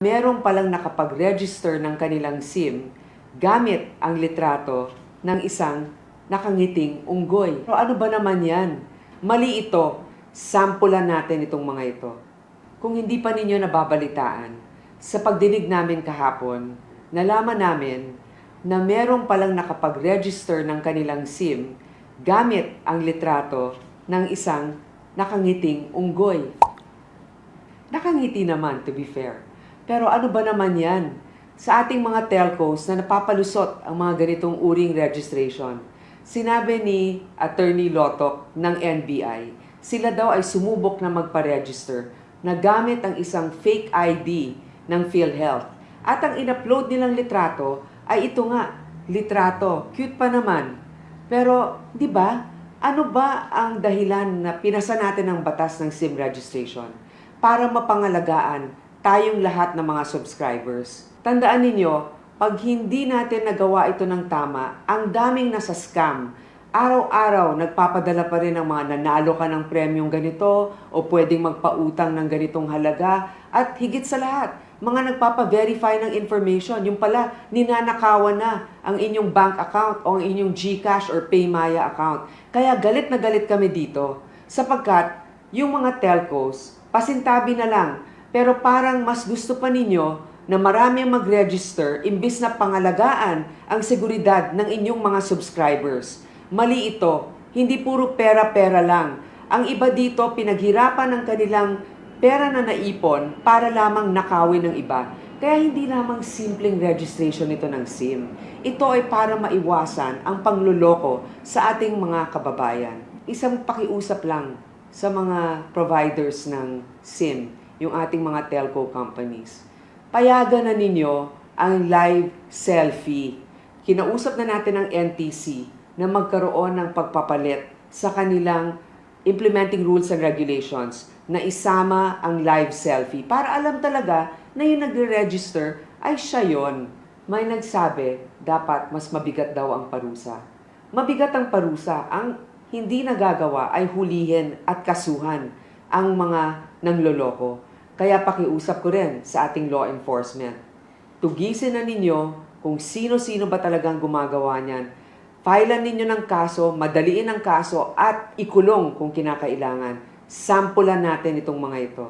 Meron palang nakapag-register ng kanilang SIM gamit ang litrato ng isang nakangiting unggoy. Pero ano ba naman yan? Mali ito. Sampulan natin itong mga ito. Kung hindi pa ninyo nababalitaan, sa pagdinig namin kahapon, nalaman namin na meron palang nakapag-register ng kanilang SIM gamit ang litrato ng isang nakangiting unggoy. Nakangiti naman, to be fair. Pero ano ba naman yan? Sa ating mga telcos na napapalusot ang mga ganitong uring registration, sinabi ni Attorney Lotok ng NBI, sila daw ay sumubok na magpa-register na gamit ang isang fake ID ng PhilHealth. At ang in-upload nilang litrato ay ito nga, litrato. Cute pa naman. Pero, di ba, ano ba ang dahilan na pinasa natin ang batas ng SIM registration? Para mapangalagaan tayong lahat ng mga subscribers. Tandaan ninyo, pag hindi natin nagawa ito ng tama, ang daming nasa scam. Araw-araw, nagpapadala pa rin ng mga nanalo ka ng premyong ganito o pwedeng magpautang ng ganitong halaga. At higit sa lahat, mga nagpapa-verify ng information. Yung pala, ninanakawan na ang inyong bank account o ang inyong GCash or Paymaya account. Kaya galit na galit kami dito sapagkat yung mga telcos, pasintabi na lang, pero parang mas gusto pa ninyo na marami ang mag-register imbis na pangalagaan ang seguridad ng inyong mga subscribers. Mali ito. Hindi puro pera-pera lang. Ang iba dito pinaghirapan ng kanilang pera na naipon para lamang nakawin ng iba. Kaya hindi lamang simpleng registration ito ng SIM. Ito ay para maiwasan ang pangluloko sa ating mga kababayan. Isang pakiusap lang sa mga providers ng SIM, yung ating mga telco companies. Payagan na ninyo ang live selfie. Kinausap na natin ang NTC na magkaroon ng pagpapalit sa kanilang implementing rules and regulations na isama ang live selfie para alam talaga na yung nagre-register ay siya yon. May nagsabi, dapat mas mabigat daw ang parusa. Mabigat ang parusa. Ang hindi nagagawa ay hulihin at kasuhan ang mga nangloloko. Kaya pakiusap ko rin sa ating law enforcement. Tugisin na ninyo kung sino-sino ba talagang gumagawa niyan. Filean ninyo ng kaso, madaliin ang kaso at ikulong kung kinakailangan. Sampulan natin itong mga ito.